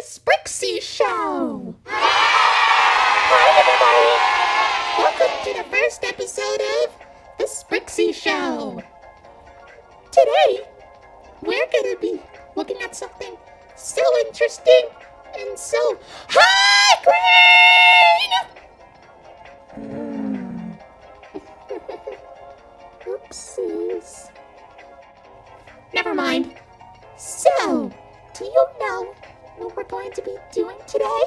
Sprixie Show! Hi, everybody! Welcome to the first episode of the Sprixie Show. Today, we're going to be looking at something so interesting and so high green! Oopsies. Never mind. So, do you know what we're going to be doing today?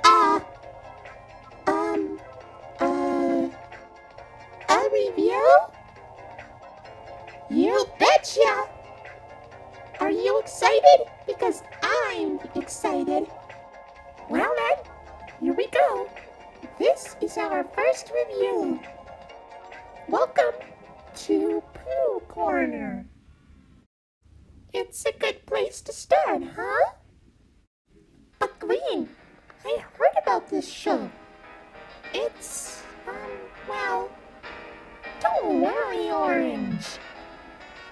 A review? You betcha! Are you excited? Because I'm excited. Well then, here we go. This is our first review. Welcome to Pooh Corner. It's a good place to start, huh? But Green, I heard about this show. It's, well, don't worry, Orange.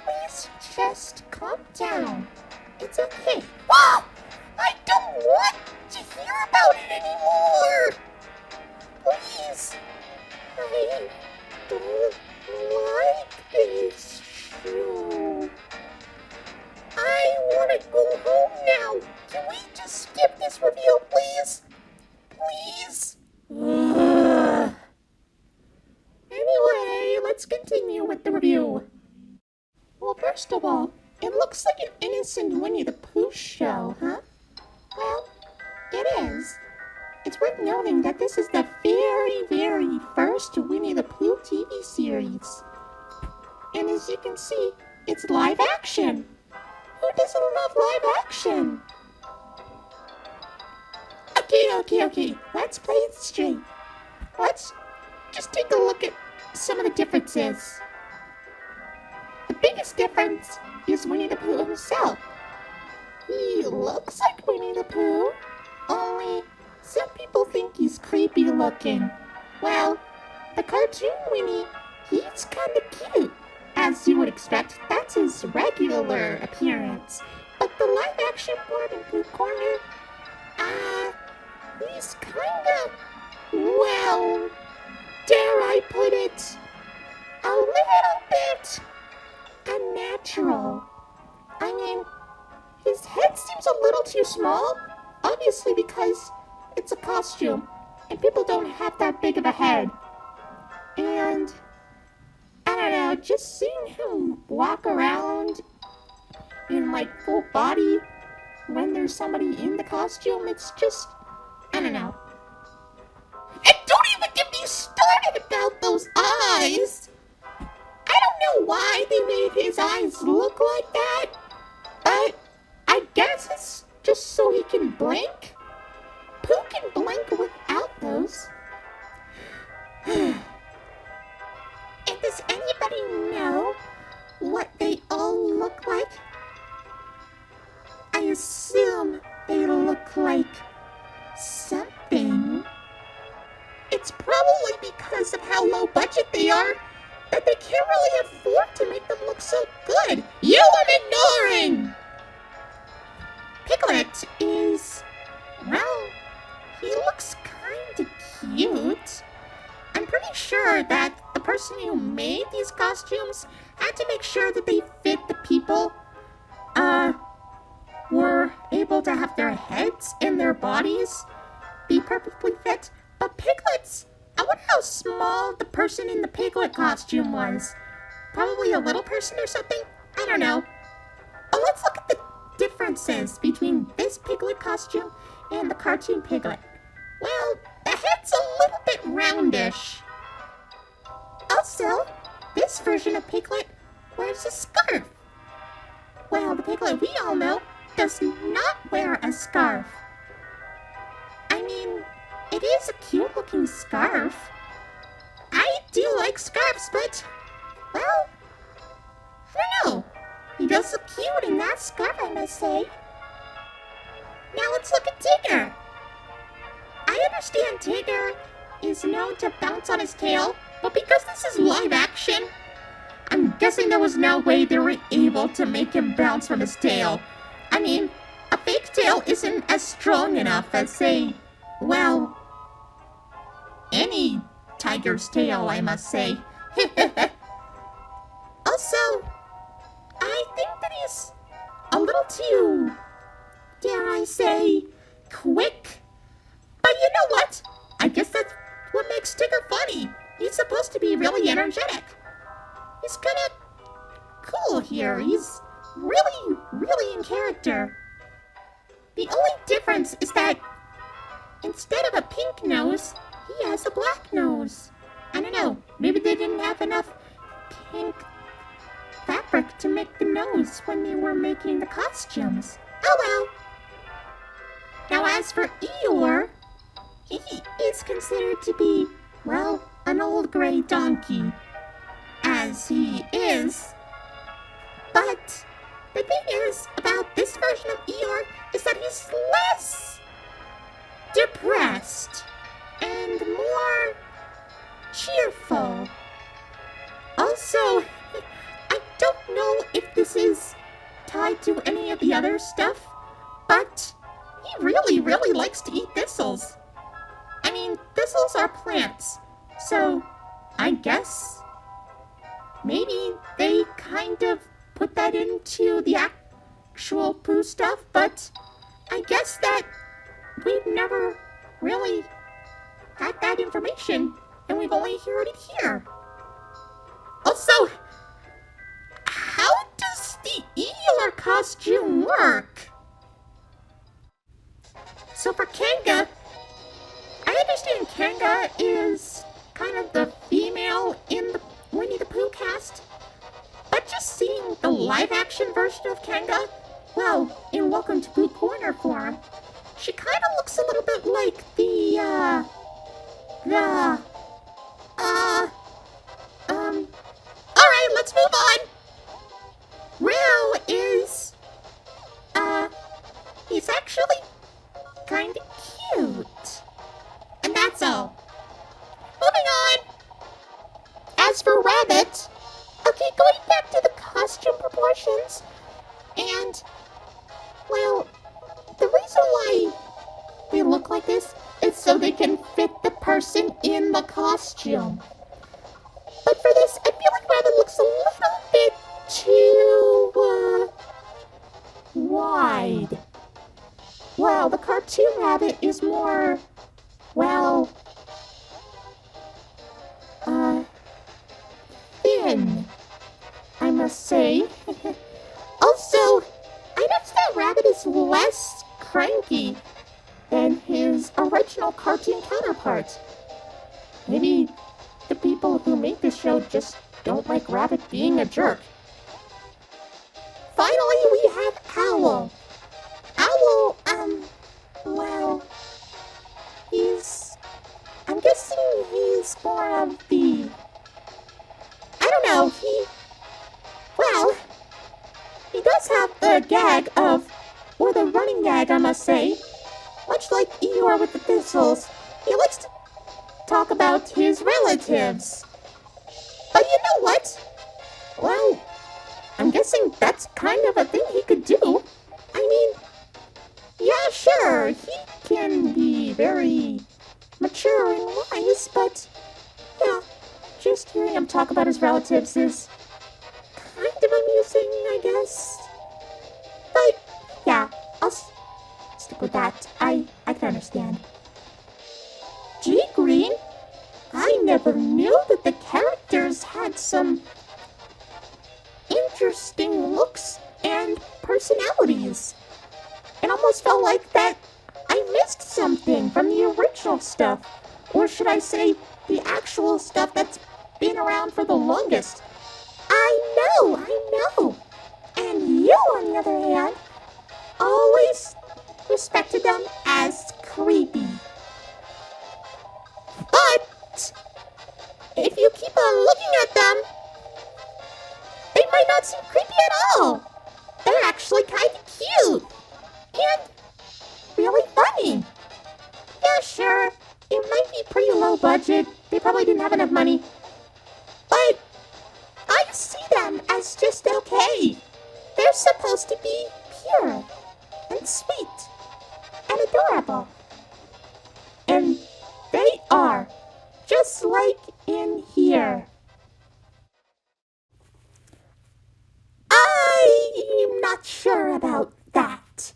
Please just calm down. It's okay. Ah! I don't want to hear about it anymore! Please. I don't like this show. I want to go home now. Can we just skip this review, please? Please? Anyway, let's continue with the review. Well, first of all, it looks like an innocent Winnie the Pooh show, huh? Well, it is. It's worth noting that this is the very first Winnie the Pooh TV series. And as you can see, it's live action. Who doesn't love live action? Okay. Let's play it straight. Let's just take a look at some of the differences. The biggest difference is Winnie the Pooh himself. He looks like Winnie the Pooh, only some people think he's creepy looking. Well, the cartoon Winnie, he's kinda cute. As you would expect, that's his regular appearance. But the live action part in Pooh Corner, he's kinda, well, dare I put it, a little bit unnatural. I mean, his head seems a little too small, obviously because it's a costume, and people don't have that big of a head. And I don't know, just seeing him walk around in like full body when there's somebody in the costume, it's just, I don't know. And don't even get me started about those eyes! I don't know why they made his eyes look like that, but I guess it's just so he can blink. Pooh can blink without those. And does anybody know what they all look like? I assume they look like something. It's probably because of how low budget they are that they can't really afford to make them look so good. You are ignoring! Piglet is, well, he looks kinda cute. I'm pretty sure that the person who made these costumes had to make sure that they fit the people, were able to have their heads and their bodies be perfectly fit. But Piglets, I wonder how small the person in the Piglet costume was. Probably a little person or something? I don't know. But let's look at the differences between this Piglet costume and the cartoon Piglet. Well, the head's a little bit roundish. Also, this version of Piglet wears a scarf. Well, the Piglet we all know does not wear a scarf. I mean, it is a cute looking scarf. I do like scarves, but, well, I don't know. He does look cute in that scarf, I must say. Now let's look at Tigger. I understand Tigger is known to bounce on his tail, but because this is live action, I'm guessing there was no way they were able to make him bounce from his tail. I mean, a fake tail isn't as strong enough as, say, well, any tiger's tail, I must say. Also, I think that he's a little too, dare I say, quick. But you know what? I guess that's what makes Tigger funny. He's supposed to be really energetic. He's kind of cool here. He's really, really in character. The only difference is that instead of a pink nose, he has a black nose. I don't know. Maybe they didn't have enough pink fabric to make the nose when they were making the costumes. Oh well. Now as for Eeyore, he is considered to be, well, an old gray donkey. As he is. But the thing is about this version of Eeyore is that he's less depressed and more cheerful. Also, I don't know if this is tied to any of the other stuff, but he really, really likes to eat thistles. I mean, thistles are plants, so I guess maybe they kind of put that into the actual Pooh stuff, but I guess that we've never really had that information, and we've only heard it here. Also, how does the Eeyore costume work? So for Kanga, I understand Kanga is kind of the female in the Winnie the Pooh cast, but just seeing the live-action version of Kanga, well, in Welcome to Pooh Corner form, she kind of looks a little bit like alright, let's move on. Roo is, he's actually kind of cute. And that's all. Moving on. As for Rabbit, okay, going back to the costume proportions, and, well, the reason why they look like this is so they can fit the person in the costume. But for this, I feel like Rabbit looks a little bit too, wide. Well, the cartoon Rabbit is more, well, thin, I must say. Also, I noticed that Rabbit is less cranky than his original cartoon counterpart. Maybe the people who make this show just don't like Rabbit being a jerk. Finally, we have Owl. Owl, well, I'm guessing he's more of the, I don't know, he does have the gag of, or the running gag, I must say. Much like Eeyore with the thistles, he likes to talk about his relatives. But you know what? Well, I'm guessing that's kind of a thing he could do. I mean, yeah, sure, he can be very mature and wise, but yeah, just hearing him talk about his relatives is kind of amusing, I guess. But yeah, I'll stick with that. I can understand. G Green? I never knew that the characters had some interesting looks and personalities. It almost felt like that I missed something from the original stuff. Or should I say, the actual stuff that's been around for the longest. I know. And you, on the other hand, always respected them as creepy. But if you keep on looking at them, they might not seem creepy at all. They're actually kind of cute. And really funny. Yeah, sure, it might be pretty low budget. They probably didn't have enough money. But I see them as just okay. They're supposed to be pure and sweet. and adorable. And they are, just like in here. I'm not sure about that,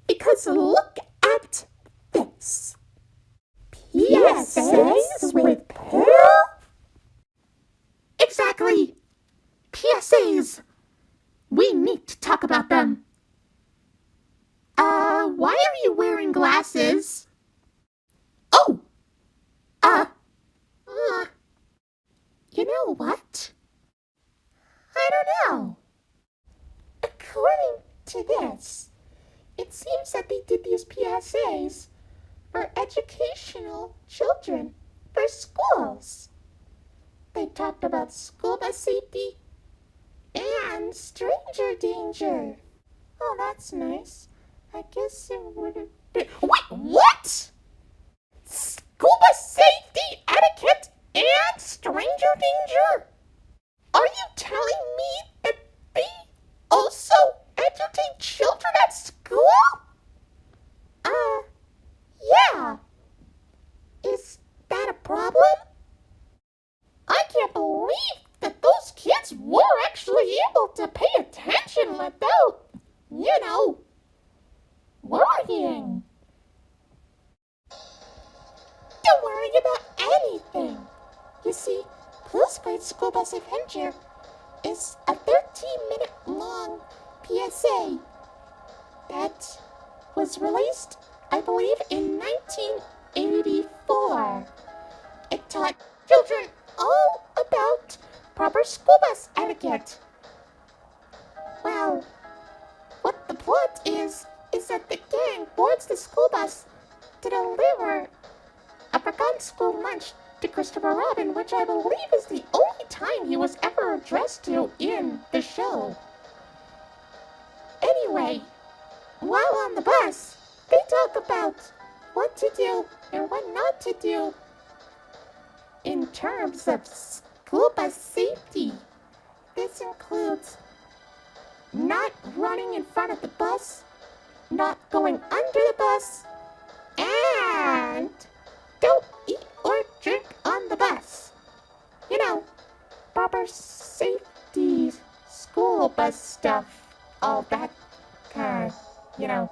because look at this. PSAs with Pooh? Exactly. PSAs. We need to talk about them. Why are you wearing glasses? Oh! You know what? I don't know. According to this, it seems that they did these PSAs for educational children for schools. They talked about school bus safety and stranger danger. Oh, that's nice. I guess it would have been... Wait, what? School bus safety, etiquette, and stranger danger? Are you telling me that they also entertain children at school? Yeah. Is that a problem? I can't believe that those kids were actually able to pay attention without, worrying. Don't worry about anything. You see, Pooh's Great School Bus Adventure is a 13-minute long PSA that was released, I believe, in 1984. It taught children all about proper school bus etiquette. Well, what the plot is that the gang boards the school bus to deliver a forgotten school lunch to Christopher Robin, which I believe is the only time he was ever addressed to in the show. Anyway, while on the bus, they talk about what to do and what not to do in terms of school bus safety. This includes not running in front of the bus, not going under the bus, and don't eat or drink on the bus. Proper safety, school bus stuff, all that kind of,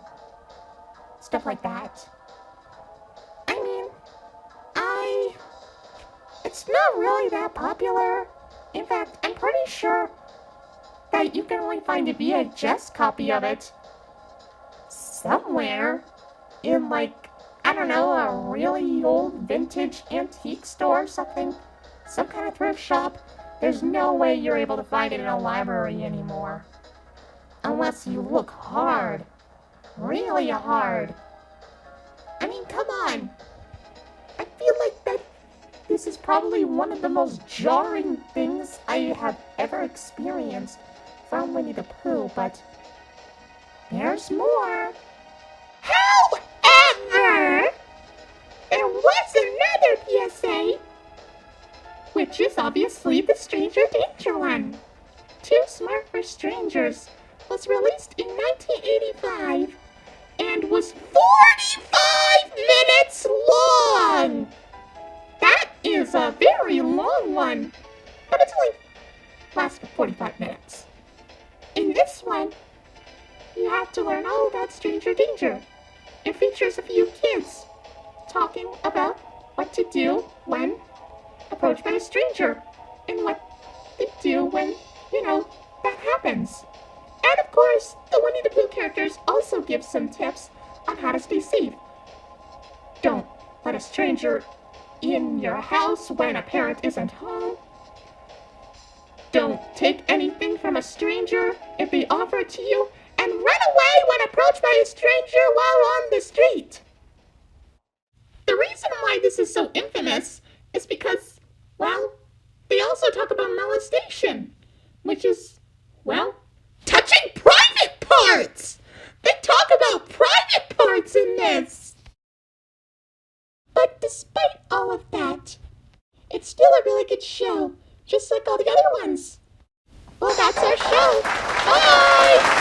stuff like that. It's not really that popular. In fact, I'm pretty sure that you can only find a VHS copy of it somewhere in, a really old vintage antique store or something. Some kind of thrift shop. There's no way you're able to find it in a library anymore. Unless you look hard. Really hard. Come on. I feel like that this is probably one of the most jarring things I have ever experienced from Winnie the Pooh, but there's more. However, there was another PSA, which is obviously the Stranger Danger one. Too Smart for Strangers was released in 1985 and was 45 minutes long. That is a very long one, but it's only lasts 45 minutes. In this one, you have to learn all about stranger danger. It features a few kids talking about what to do when approached by a stranger and what to do when, that happens. And of course, the Winnie the Pooh characters also give some tips on how to stay safe. Don't let a stranger in your house when a parent isn't home. Don't take anything from a stranger if they offer it to you, and run away when approached by a stranger while on the street. The reason why this is so infamous is because, they also talk about molestation, which is, touching private parts! They talk about private parts in this! But despite all of that, it's still a really good show, just like all the other ones. Well, that's our show. Bye!